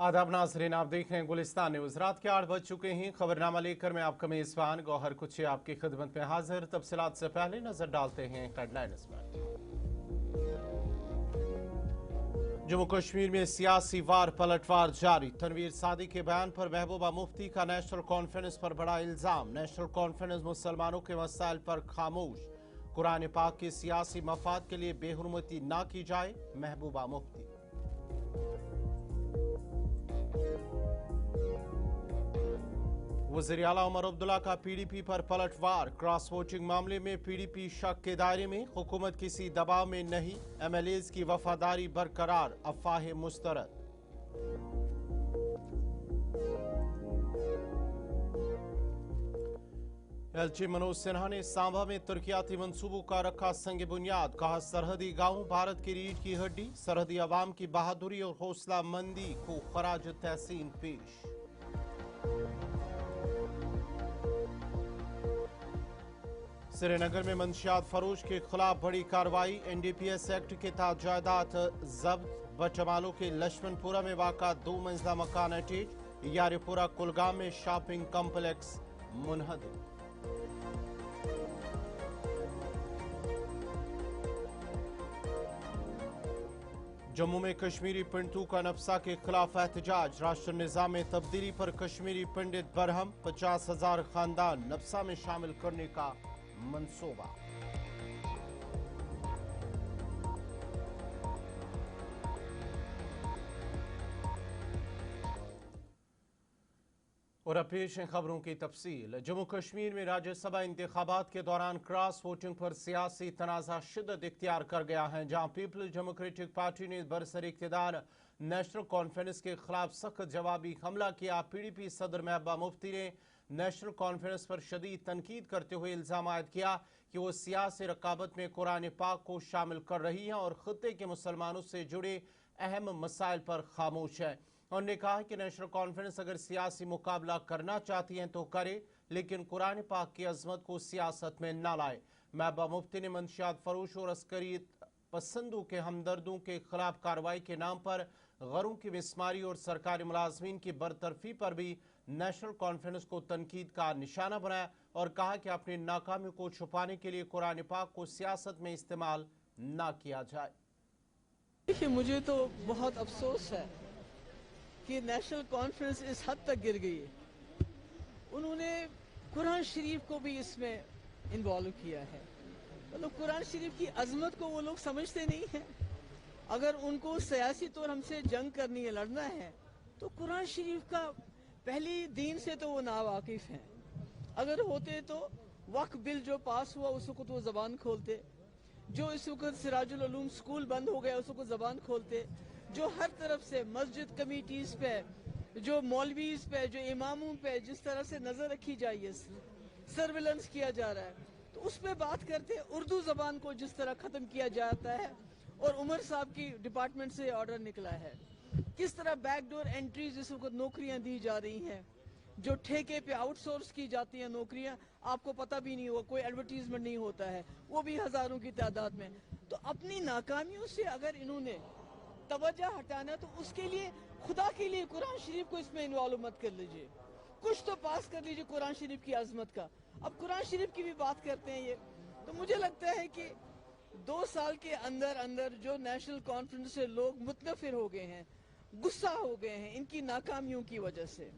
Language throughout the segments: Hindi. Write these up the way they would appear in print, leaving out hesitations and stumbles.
आदाब नाज़रीन, आप देख रहे हैं गुलिस्तान न्यूज़। रात के 8 बज चुके हैं। खबरनामा लेकर मैं आपका मेज़बान गौहर कुछ आपकी खिदमत में हाजिर। तफसीलात से पहले नजर डालते हैं हेडलाइंस पर। जम्मू कश्मीर में सियासी वार पलटवार जारी। तनवीर सादी के बयान पर महबूबा मुफ्ती का नेशनल कॉन्फ्रेंस पर बड़ा इल्जाम। नेशनल कॉन्फ्रेंस मुसलमानों के मसाइल पर खामोश। कुरान पाक के सियासी मफाद के लिए बेहुरमती ना की जाए, महबूबा मुफ्ती। वज़ीर आला उमर अब्दुल्ला का पीडीपी पर पलटवार। क्रॉस वोटिंग मामले में पीडीपी शक के दायरे में, हुकूमत किसी दबाव में नहीं, एमएलएज की वफादारी बरकरार, अफवाहें मुस्तरद। एलची मनोज सिन्हा ने सांबा में तरक्याती मंसूबों का रखा संग बुनियाद। कहा सरहदी गांव भारत की रीढ़ की हड्डी, सरहदी अवाम की बहादुरी और हौसला मंदी को खराज तहसीन पेश। श्रीनगर में मंशियात फरोश के खिलाफ बड़ी कार्रवाई। एनडीपीएस एक्ट के तहत जायदाद जब्त। बचमालों के लक्ष्मणपुरा में वाक़ा 2 मंजिला मकान अटैच। यारीपुरा कुलगाम में शॉपिंग कॉम्प्लेक्स मुनहदम। जम्मू में कश्मीरी पंडितों का नफसा के खिलाफ एहतजाज। राष्ट्र निज़ाम में तब्दीली पर कश्मीरी पंडित बरहम। 50,000 खानदान नफसा में शामिल करने का मंसूबा। और अब पेश है खबरों की तफसील। जम्मू कश्मीर में राज्यसभा इंतखाबात के दौरान क्रॉस वोटिंग पर सियासी तनाज़ा शिद्दत इख्तियार कर गया है, जहां पीपल्स डेमोक्रेटिक पार्टी ने बरसर इक़्तिदार नेशनल कॉन्फ्रेंस के खिलाफ सख्त जवाबी हमला किया। पीडीपी सदर महबूबा मुफ्ती ने नेशनल कॉन्फ्रेंस पर शदीद तनकीद करते हुए इल्ज़ाम आयद किया कि वो सियासी रकाबत में कुरान पाक को शामिल कर रही हैं और खत्ते के मुसलमानों से जुड़े अहम मसाइल पर खामोश है। उन्होंने कहा कि नेशनल कॉन्फ्रेंस अगर सियासी मुकाबला करना चाहती हैं तो करे, लेकिन कुरान पाक की अजमत को सियासत में ना लाए। महबूबा मुफ्ती ने मंशियात फरोश और अस्करी पसंदों के हमदर्दों के खिलाफ कार्रवाई के नाम पर गरों की मिसमारी और सरकारी मुलाजमीन की बरतरफी पर भी नेशनल कॉन्फ्रेंस को तनकीद का निशाना बनाया और कहा कि अपनी नाकामी को छुपाने के लिए कुरान पाक को सियासत में इस्तेमाल ना किया जाए। देखिए, मुझे तो बहुत अफसोस है कि नेशनल कॉन्फ्रेंस इस हद तक गिर गई है। उन्होंने कुरान शरीफ को भी इसमें इन्वॉल्व किया है। मतलब कुरान शरीफ की अजमत को वो लोग समझते नहीं हैं। अगर उनको सियासी तौर हमसे जंग करनी है, लड़ना है, तो कुरान शरीफ का पहली दीन से तो वो नावाकिफ हैं। अगर होते तो वक्फ बिल जो पास हुआ उस वक्त वो जबान खोलते। जो इस वक्त सिराजुल उलूम स्कूल बंद हो गया उस वक्त जबान खोलते। जो हर तरफ से मस्जिद कमेटीज पे, जो मौलवीज पे, जो इमामों पे जिस तरह से नजर रखी जाए, सर्विलेंस किया जा रहा है, तो उस पर बात करते। उर्दू जबान को जिस तरह खत्म किया जाता है और उमर साहब की डिपार्टमेंट से ऑर्डर निकला है, किस तरह बैकडोर एंट्रीज इस वक्त नौकरियां दी जा रही हैं, जो ठेके पे आउटसोर्स की जाती हैं नौकरियां, आपको पता भी नहीं होगा, कोई एडवर्टीजमेंट नहीं होता है, वो भी हजारों की तादाद में। तो अपनी नाकामियों से अगर इन्होंने तवज्जो हटाना, तो उसके लिए खुदा के लिए कुरान शरीफ को इसमें इन्वॉल्व मत कर लीजिए। कुछ तो पास कर लीजिए कुरान शरीफ की अजमत का। अब कुरान शरीफ की भी बात करते हैं ये, तो मुझे लगता है कि 2 साल के अंदर अंदर जो नेशनल कॉन्फ्रेंस से लोग मुतनफिर हो गए हैं, गुस्सा हो गए हैं इनकी नाकामियों की वजह से,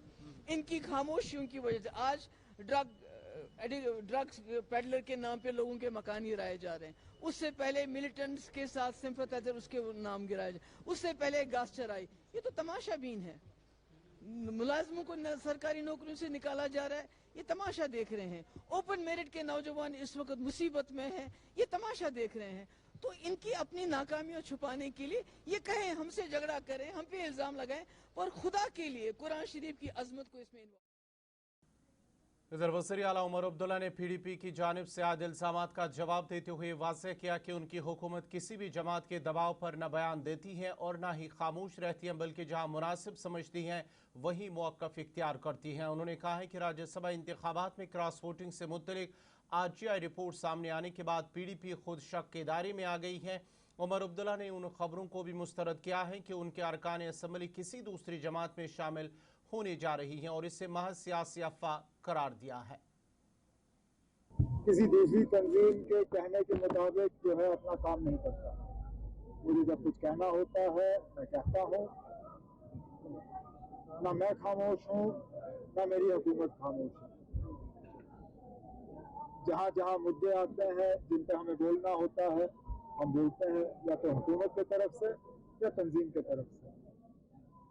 इनकी खामोशियों की वजह से। आज ड्रग्स पेडलर के नाम पे लोगों के मकान गिराए जा रहे हैं। उससे पहले मिलिटेंट्स के साथ सिंपैथाइजर उसके नाम गिराए जा, उससे पहले घास चराई। ये तो तमाशा बीन है। मुलाजमों को सरकारी नौकरियों से निकाला जा रहा है, ये तमाशा देख रहे हैं। ओपन मेरिट के नौजवान इस वक्त मुसीबत में हैं, ये तमाशा देख रहे हैं। तो इनकी अपनी नाकामियां छुपाने के लिए ये कहें हमसे झगड़ा करें, हम पे इल्जाम लगाएं, पर खुदा के लिए कुरान शरीफ की अजमत को इसमें। इधर वज़ीर आला उमर अब्दुल्ला ने पीडीपी की जानिब से आयद इल्जामात का जवाब देते हुए वाज़ेह किया कि उनकी हुकूमत किसी भी जमात के दबाव पर न बयान देती है और न ही खामोश रहती हैं, बल्कि जहां मुनासिब समझती हैं वही मौक़िफ़ इख्तियार करती हैं। उन्होंने कहा है कि राज्यसभा इंतखाबात में क्रॉस वोटिंग से मुतल्लिक आरटीआई रिपोर्ट सामने आने के बाद पीडीपी खुद शक के दायरे में आ गई है। उमर अब्दुल्ला ने उन खबरों को भी मुस्तरद किया है कि उनके अरकान असम्बली किसी दूसरी जमात में शामिल होने जा रही हैं और इसे महज सियासी अफवाह करार दिया है। किसी दूसरी तंजीम के कहने के मुताबिक जो है अपना काम नहीं करता। मुझे जब कुछ कहना होता है मैं कहता हूँ। ना मैं खामोश हूँ ना मेरी हुकूमत खामोश है। जहाँ जहाँ मुद्दे आते हैं जिन पर हमें बोलना होता है हम बोलते हैं, या तो हुकूमत की तरफ से या तंजीम की तरफ से।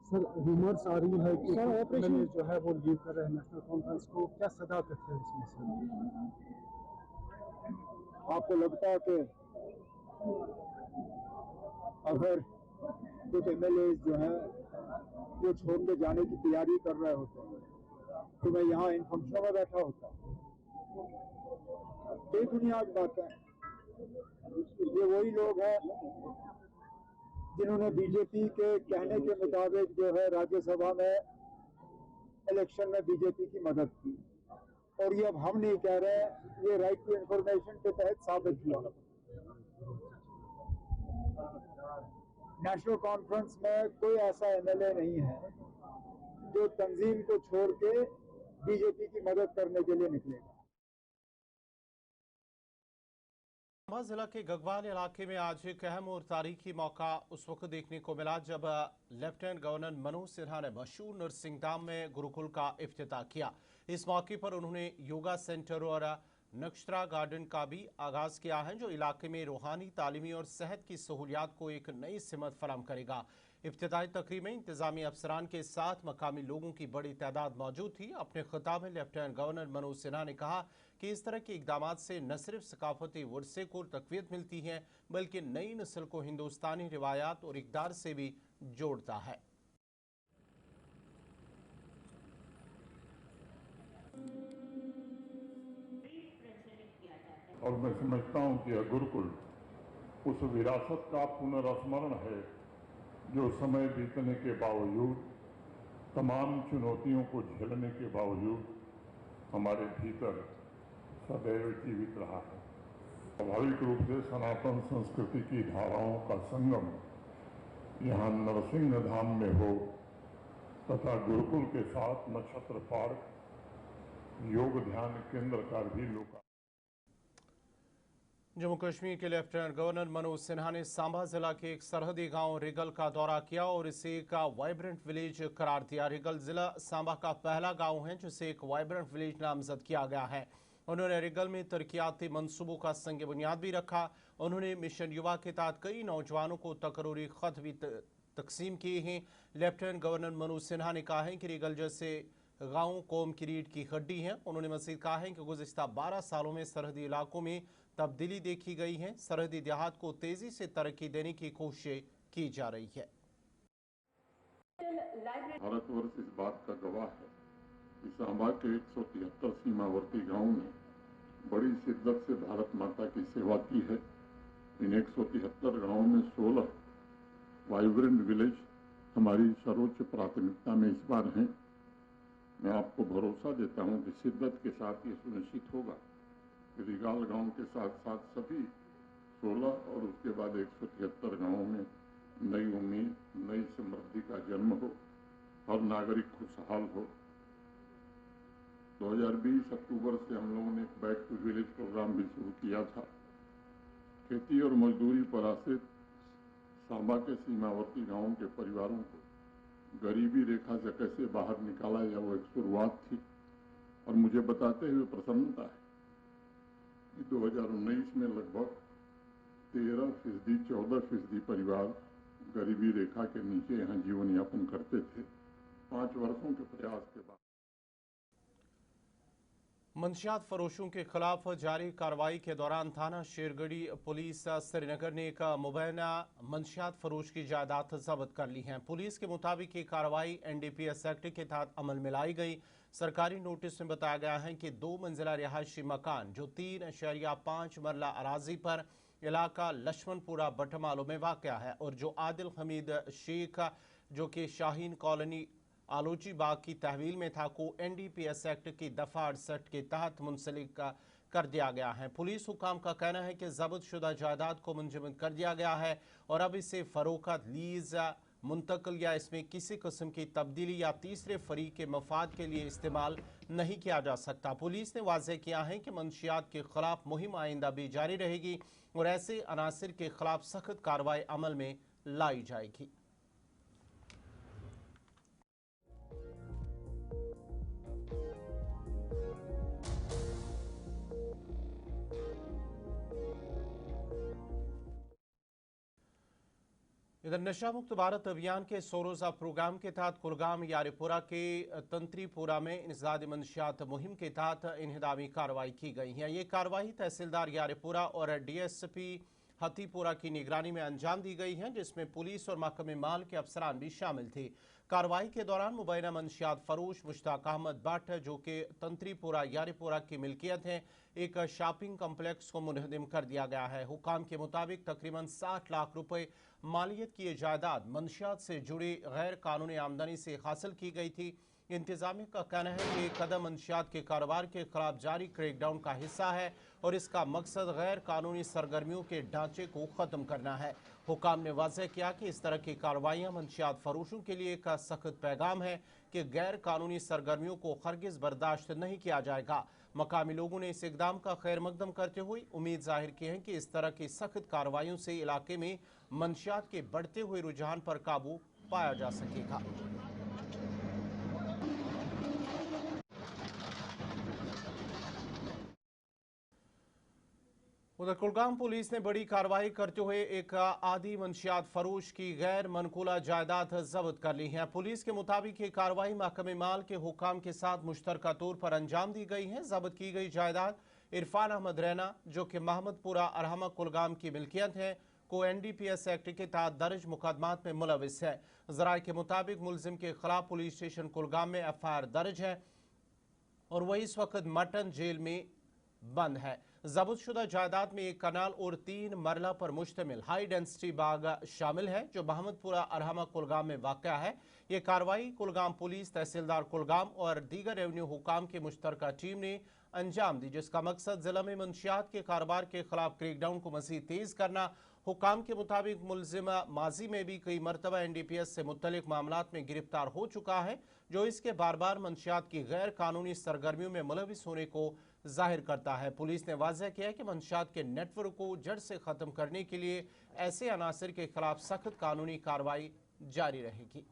सर रूमर्स आ रही है कि ऑपरेशन जो है वो लीव कर रहे हैं नेशनल कॉन्फ्रेंस को, क्या सदाकत है इसमें सर? आपको लगता है कि अगर कुछ MLA जो हैं वो छोड़ के जाने की तैयारी कर रहे होते हैं तो मैं यहाँ इन फंक्शनों में बैठा होता? बेबुनियाद बात है। ये वही लोग हैं जिन्होंने बीजेपी के कहने के मुताबिक जो है राज्यसभा में इलेक्शन में बीजेपी की मदद की, और ये अब हम नहीं कह रहे, ये राइट टू इंफॉर्मेशन के तहत साबित हुआ। नेशनल कॉन्फ्रेंस में कोई ऐसा MLA नहीं है जो तंजीम को छोड़ के बीजेपी की मदद करने के लिए निकलेगा। सांबा जिला के गगवाल इलाके में आज एक अहम और तारीखी मौका उस वक्त देखने को मिला जब लेफ्टिनेंट गवर्नर मनोज सिन्हा ने मशहूर नरसिंह धाम में गुरुकुल का इफ्तिताह किया। इस मौके पर उन्होंने योगा सेंटर और नक्शरा गार्डन का भी आगाज किया है, जो इलाके में रूहानी, तालीमी और सेहत की सहूलियात को एक नई सिमत फराहम करेगा। इफ्तिताही तकरीब में इंतजामी अफसरान के साथ मकामी लोगों की बड़ी तादाद मौजूद थी। अपने खिताब में लेफ्टिनेंट गवर्नर मनोज सिन्हा ने कहा कि इस तरह के इकदाम से न सिर्फ सकाफती वर्से को तकवीत मिलती है बल्कि नई नस्ल को हिंदुस्तानी रिवायात और इक़दार से भी जोड़ता है। और मैं समझता हूँ कि यह गुरुकुल उस विरासत का पुनर्स्मरण है जो समय बीतने के बावजूद, तमाम चुनौतियों को झेलने के बावजूद हमारे भीतर सदैव जीवित रहा है। स्वाभाविक रूप से सनातन संस्कृति की धाराओं का संगम यहाँ नरसिंह धाम में हो तथा गुरुकुल के साथ नक्षत्र पार्क, योग ध्यान केंद्र का भी लोका। जम्मू कश्मीर के लेफ्टिनेंट गवर्नर मनोज सिन्हा ने सांबा जिला के एक सरहदी गांव रिगल का दौरा किया और इसे एक वाइब्रेंट विलेज करार दिया। रिगल जिला सांबा का पहला गांव है जिसे एक वाइब्रेंट विलेज नामजद किया गया है। उन्होंने रिगल में तरक्याती मंसूबों का संग बुनियाद भी रखा। उन्होंने मिशन युवा के तहत कई नौजवानों को तकरूरी खत भी तकसीम किए हैं। लेफ्टिनेंट गवर्नर मनोज सिन्हा ने कहा है कि रिगल जैसे गाँव कौम की रीढ़ की हड्डी है। उन्होंने मज़ीद कहा है कि गुज़िश्ता 12 सालों में सरहदी इलाकों में तब्दीली देखी गई है। सरहदी देहात को तेजी से तरक्की देने की कोशिश की जा रही है। भारतवर्ष इस बात का गवाह है कि सांबा के 173 सीमावर्ती गांवों ने बड़ी शिद्दत से भारत माता की सेवा की है। इन 173 गांवों में 16 वाइब्रेंट विलेज हमारी सर्वोच्च प्राथमिकता में इस बार हैं। मैं आपको भरोसा देता हूं कि शिद्दत के साथ ये सुनिश्चित होगा कि रिगाल गांव के साथ साथ सभी 16 और उसके बाद 173 गांवों में नई उम्मीद, नई समृद्धि का जन्म हो, हर नागरिक खुशहाल हो। 2020 अक्टूबर से हम लोगों ने एक बैक टू विलेज प्रोग्राम भी शुरू किया था। खेती और मजदूरी पर आश्रित सांबा के सीमावर्ती गांवों के परिवारों को गरीबी रेखा से कैसे बाहर निकाला जाए, वो एक शुरुआत थी। और मुझे बताते हुए प्रसन्नता है कि 2019 में लगभग 13%, 14% परिवार गरीबी रेखा के नीचे यहाँ जीवन यापन करते थे। 5 वर्षों के प्रयास के बाद मंशियात फरोशों के खिलाफ जारी कार्रवाई के दौरान थाना शेरगढ़ी पुलिस श्रीनगर ने एक मुबैना मंशियात फरोश की जायदाद जब्त कर ली है। पुलिस के मुताबिक ये कार्रवाई NDPS एक्ट के तहत अमल में लाई गई। सरकारी नोटिस में बताया गया है कि 2 मंजिला रिहायशी मकान जो 3.5 मरला अराजी पर इलाका लक्ष्मणपुरा बटमालो में वाक़या है और जो आदिल हमीद शेख जो कि शाहीन कॉलोनी आलोची बाग की तहवील में था को NDPS एक्ट की दफ़ा 68 के तहत मुंसलिक कर दिया गया है। पुलिस हुकाम का कहना है कि जब्त शुदा जायदाद को मुंजमद कर दिया गया है और अब इसे फरोख्त, लीज, मुंतकिल या इसमें किसी किस्म की तब्दीली या तीसरे फरीक के मफाद के लिए इस्तेमाल नहीं किया जा सकता। पुलिस ने वाज़ेह किया है कि मंशियात के खिलाफ मुहिम आइंदा भी जारी रहेगी और ऐसे अनासिर के खिलाफ सख्त कार्रवाई अमल में लाई जाएगी। इधर नशा मुक्त भारत अभियान के 100 रोज़ा प्रोग्राम के तहत कुलगाम यारीपुरा के तंत्रीपुरा में इंसदाद मंशियात मुहिम के तहत इन्हिदामी कार्रवाई की गई है। ये कार्रवाई तहसीलदार यारीपुरा और DSP हतीपुरा की निगरानी में अंजाम दी गई है, जिसमें पुलिस और महकमे माल के अफसरान भी शामिल थे। कार्रवाई के दौरान मुबैना मंशियात फरोश मुश्ताक अहमद भट्ट, जो कि तंत्रीपुरा यारीपुरा की मिल्कियत है, एक शॉपिंग कम्प्लेक्स को मुनहदिम कर दिया गया है। हुकाम के मुताबिक तकरीबन 60 लाख रुपए मालियत की ये जायदाद मंशियात से जुड़ी गैर कानूनी आमदनी से हासिल की गई थी। इंतजामिया का कहना है कि कदम मंशियात के कारोबार के खिलाफ जारी क्रैकडाउन का हिस्सा है और इसका मकसद गैर कानूनी सरगर्मियों के ढांचे को ख़त्म करना है। हुकाम ने वाज़ेह किया कि इस तरह की कार्रवाइयाँ मंशियात फरोशों के लिए एक सख्त पैगाम है कि गैर कानूनी सरगर्मियों को हरगिज़ बर्दाश्त नहीं किया जाएगा। मकामी लोगों ने इस इकदाम का खैर मकदम करते हुए उम्मीद जाहिर की है कि इस तरह की सख्त कार्रवाइयों से इलाके में मंशियात के बढ़ते हुए रुझान पर काबू पाया जा सकेगा। उधर कुलगाम पुलिस ने बड़ी कार्रवाई करते हुए एक आधी मंशियात फरोश की गैर मनकूला जायदाद जब्त कर ली है। पुलिस के मुताबिक ये कार्रवाई महकमे माल के हुकाम के साथ मुश्तरका तौर पर अंजाम दी गई है। जब्त की गई जायदाद इरफान अहमद रैना, जो कि महमदपुरा अरहमा कुलगाम की मिल्कियत है, को NDPS एक्ट के तहत दर्ज मुकदमात में मुलविस है। जराये के मुताबिक मुलजिम के खिलाफ पुलिस स्टेशन कुलगाम में FIR दर्ज है और वही इस वक्त मटन जेल में बंद है। जब्त शुदा जायदाद में एक कनाल और 3 मरला पर मुश्तमिल हाई डेंसिटी बाग शामिल है, जो महमदपुरा अरहमा कुलगाम में वाक़या है। ये कार्रवाई कुलगाम पुलिस, तहसीलदार कुलगाम और दीगर रेवेन्यू हुकाम की मुश्तरका टीम ने अंजाम दी, जिसका मकसद जिला में मंशियात के कारोबार के खिलाफ क्रैकडाउन को मज़ीद तेज करना। हुकाम के मुताबिक मुलजिम माजी में भी कई मरतबा NDPS से मुतल्लिक मामलात में गिरफ्तार हो चुका है, जो इसके बार बार मंशियात की गैर कानूनी सरगर्मियों में मुलविस होने को जाहिर करता है। पुलिस ने वाज़ेह किया कि मंशियात के नेटवर्क को जड़ से ख़त्म करने के लिए ऐसे अनासिर के खिलाफ सख्त कानूनी कार्रवाई जारी रहेगी।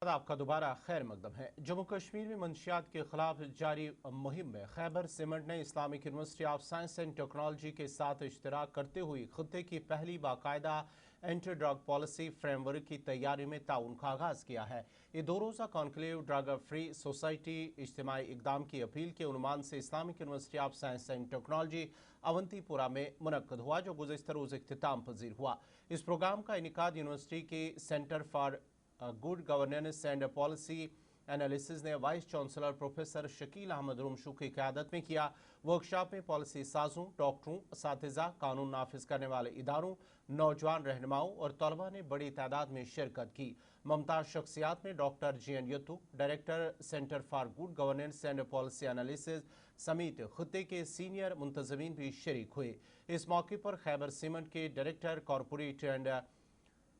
आपका दोबारा खैर मकदम है। जम्मू कश्मीर में मंशियात के खिलाफ जारी मुहिम में खैबर सीमेंट ने Islamic University of Science and technology के साथ इश्तराक करते हुए खित्ते की पहली बाकायदा एंटी ड्रग पॉलिसी फ्रेमवर्क की तैयारी में ताउन का आगाज किया है। ये 2 रोज़ा कॉन्क्लेव ड्रग फ्री सोसाइटी इज्तिमाई इकदाम की अपील के उन्मान से Islamic University of Science and Technology Awantipora में मुनक्कद हुआ, जो गुज़िश्ता रोज़ इख्तिताम पजीर हुआ। इस प्रोग्राम का इनेकाद यूनिवर्सिटी के centre for good governance and policy analysis ने vice chancellor professor Shakeel Ahmad Romshoo की क़यादत में किया। वर्कशॉप में पॉलिसी साजों, डॉक्टरों, असातिज़ा, कानून नाफिज करने वाले इदारों, नौजवान रहनुमाओं और तलबा ने बड़ी तादाद में शिरकत की। मुमताज़ शख्सियात में doctor GN Yattoo, director centre for good governance and policy analysis समेत खित्ते के सीनियर मुंतज़मीन भी शरीक हुए। इस मौके पर खैबर सीमेंट के director corporate and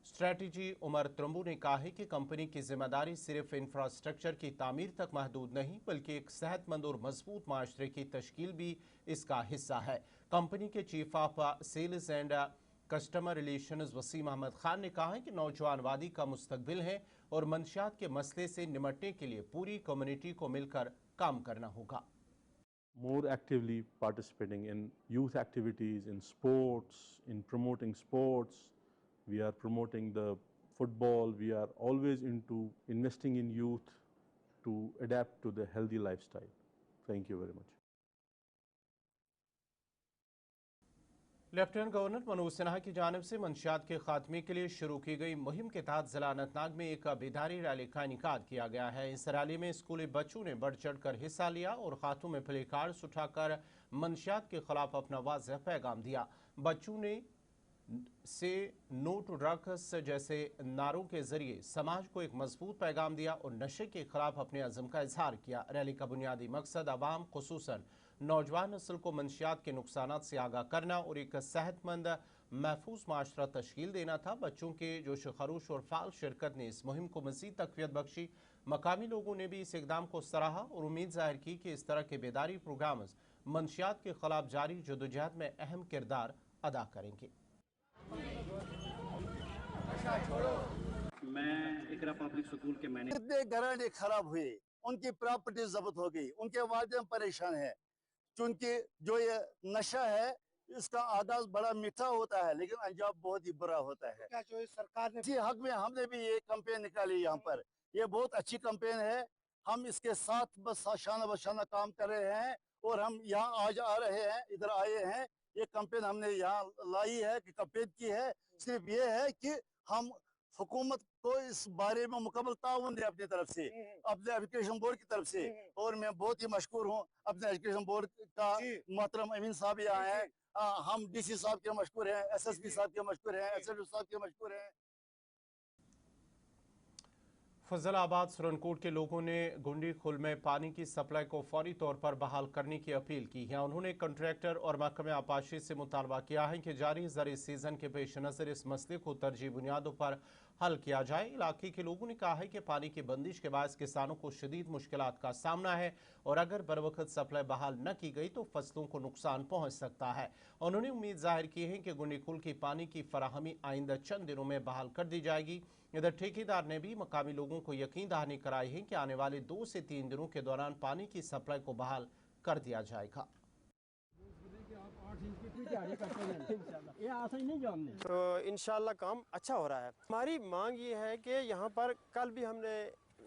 strategy Umar Trambu ने कहा है कि कंपनी की जिम्मेदारी सिर्फ इंफ्रास्ट्रक्चर की तामीर तक महदूद नहीं, बल्कि एक सेहतमंद और मजबूत माशरे की तश्कील भी इसका हिस्सा है। कंपनी के chief of sales and customer relations Wasim Ahmed Khan ने कहा है कि नौजवान वादी का मुस्तकबिल है और मंशियात के मसले से निमटने के लिए पूरी कम्युनिटी को मिलकर काम करना होगा। More actively participating in youth activities, in sports, in promoting sports. We are promoting the football. We are always into investing in youth to adapt to the healthy lifestyle. Thank you very much. Lieutenant governor Manoj Sinha की जानिब से मंशियात के खात्मे के लिए शुरू की गई मुहिम के तहत जिला अनंतनाग में एक बेदारी रैली का इनेकाद किया गया है। इस रैली में स्कूली बच्चों ने बढ़ चढ़ कर हिस्सा लिया और हाथों में प्ले कार्ड्स उठाकर मंशियात के खिलाफ अपना वाज़ेह पैगाम दिया। बच्चों ने से नो टू ड्रग्स जैसे नारों के जरिए समाज को एक मजबूत पैगाम दिया और नशे के खिलाफ अपने अज़म का इजहार किया। रैली का बुनियादी मकसद आवाम खुसूसन नौजवान नस्ल को मंशियात के नुकसानात से आगाह करना और एक सेहतमंद महफूज माशरा तश्कील देना था। बच्चों के जोश खरूश और फाल शिरकत ने इस मुहिम को मज़ीद तक़वियत बख्शी। मकामी लोगों ने भी इस इक़दाम को सराहा और उम्मीद जाहिर की कि इस तरह के बेदारी प्रोग्राम मंशियात के खिलाफ जारी जदोजहद में अहम किरदार अदा करेंगे। मैं इकरा पब्लिक स्कूल के मैनेजर। कितने घराने खराब हुए, उनकी प्रॉपर्टी जब्त हो गई, उनके वालिदैन परेशान हैं, क्योंकि जो ये नशा है इसका आगाज बड़ा मीठा होता है लेकिन अंजाम बहुत ही बुरा होता है। क्या जो सरकार ने इसी हक में हमने भी ये कैंपेन निकाली यहाँ पर, ये बहुत अच्छी कैंपेन है। हम इसके साथ बस शाना बशाना काम कर रहे हैं और हम यहाँ आज आ रहे हैं, इधर आए हैं। ये कैंपेन हमने यहाँ लाई है कि कैंपेन की है, सिर्फ ये है कि हम हुकूमत को इस बारे में मुकम्मल ताउन दे अपनी तरफ से, अपने एजुकेशन बोर्ड की तरफ से। और मैं बहुत ही मशकूर हूँ अपने एजुकेशन बोर्ड का, मोहतरम अमीन साहब यहाँ हैं, हम डीसी साहब के मशकूर हैं, एसएसपी साहब के मशकूर हैं, एसएसपी साहब के मशकूर हैं। फजलाबाद सुरनकोट के लोगों ने गुंडी खुल में पानी की सप्लाई को फौरी तौर पर बहाल करने की अपील की है। उन्होंने कंट्रैक्टर और महकमे आपाशी से मुतालबा किया है कि जारी ज़री सीजन के पेश नज़र इस मसले को तरजीह बुनियादों पर हल किया जाए। इलाके के लोगों ने कहा है कि पानी की बंदिश के बायस किसानों को शदीद मुश्किलात का सामना है और अगर बर वक्त सप्लाई बहाल न की गई तो फसलों को नुकसान पहुँच सकता है। उन्होंने उम्मीद जाहिर की है कि गुंडी खुल की पानी की फराहमी आइंदा चंद दिनों में बहाल कर दी जाएगी। इधर ठेकेदार ने भी मकामी लोगों को यकीन दहानी कराई है कि आने वाले 2 से 3 दिनों के दौरान पानी की सप्लाई को बहाल कर दिया जाएगा। तो इंशाल्लाह काम अच्छा हो रहा है। हमारी मांग ये है कि यहाँ पर कल भी हमने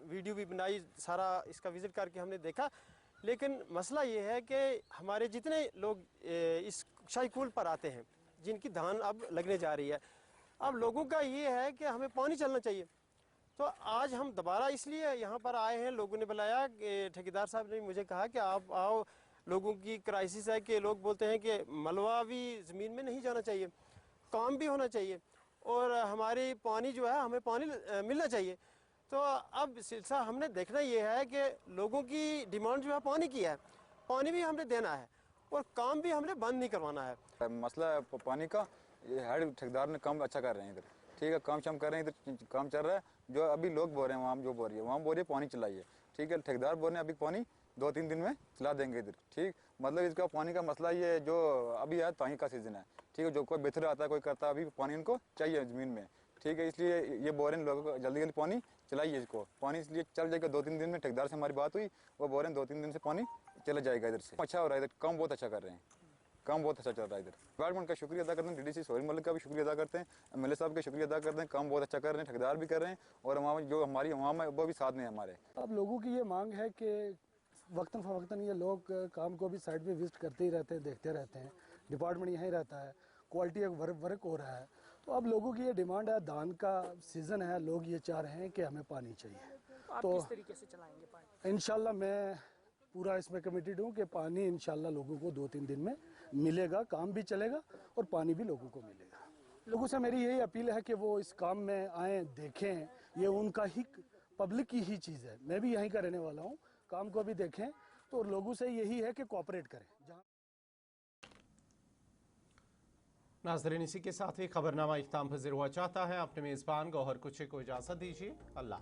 वीडियो भी बनाई, सारा इसका विजिट करके हमने देखा, लेकिन मसला ये है कि हमारे जितने लोग इस शाहीकूल पर आते हैं जिनकी धान अब लगने जा रही है, अब लोगों का ये है कि हमें पानी चलना चाहिए। तो आज हम दोबारा इसलिए यहाँ पर आए हैं, लोगों ने बुलाया, ठेकेदार साहब ने मुझे कहा कि आप आओ, लोगों की क्राइसिस है कि लोग बोलते हैं कि मलबा भी ज़मीन में नहीं जाना चाहिए, काम भी होना चाहिए और हमारी पानी जो है हमें पानी मिलना चाहिए। तो अब सिलसिला हमने देखना ये है कि लोगों की डिमांड जो है पानी की है, पानी भी हमने देना है और काम भी हमने बंद नहीं करवाना है। मसला पानी का हेड ठेकेदार ने काम अच्छा कर रहे हैं इधर, ठीक है, काम शाम कर रहे हैं, इधर काम चल रहा है। जो अभी लोग बोल रहे हैं, वहाँ जो बोल रही है, वहाँ बोल रही है पानी चलाइए, ठीक है, ठेकेदार बोल रहे हैं अभी पानी 2-3 दिन में चला देंगे इधर, ठीक। मतलब इसका पानी का मसला ये जो अभी है ताही का सीज़न है, ठीक है, जो कोई बेहतर आता है कोई करता है, अभी पानी इनको चाहिए ज़मीन में, ठीक है, इसलिए ये बोल रहे हैं लोगों को जल्दी जल्दी पानी चलाइए इसको। पानी इसलिए चल जाएगा 2-3 दिन में, ठेकेदार से हमारी बात हुई, वो बोल रहे हैं 2-3 दिन से पानी चला जाएगा इधर से। अच्छा हो रहा है इधर, काम बहुत अच्छा कर रहे हैं, काम बहुत अच्छा चल रहा है इधर। डिपार्टमेंट का शुक्रिया अदा करते हैं, डीडीसी सोहेल मलिक का भी शुक्रिया अदा करते हैं, एमएलए साहब का शुक्रिया अदा करते हैं, काम बहुत अच्छा कर रहे हैं, ठेकेदार भी कर रहे हैं और हमारे जो हमारी अवाम है वो भी साथ में हमारे। अब लोगों की ये मांग है कि वक्तन फ़वक्तन ये लोग काम को भी साइड पे विजिट करते ही रहते हैं, देखते रहते हैं, डिपार्टमेंट यहीं रहता है, क्वालिटी वर्क हो रहा है। तो अब लोगों की ये डिमांड है, धान का सीज़न है, लोग ये चाह रहे हैं कि हमें पानी चाहिए। तो किस तरीके से चलाएंगे पानी? इंशाल्लाह मैं पूरा इसमें कमिटेड हूँ कि पानी इंशाल्लाह लोगों को 2-3 दिन में मिलेगा, काम भी चलेगा और पानी भी लोगों को मिलेगा। लोगों से मेरी यही अपील है कि वो इस काम में आएँ, देखें, ये उनका ही पब्लिक की ही चीज़ है, मैं भी यहीं का रहने वाला हूँ, काम को भी देखें। तो लोगों से यही है कि कोऑपरेट करें। नाज़रीन, इसी के साथ ही खबरनामा इख्तिताम पज़ीर हुआ चाहता है। अपने मेज़बान गौहर कुछे को इजाज़त दीजिए। अल्लाह।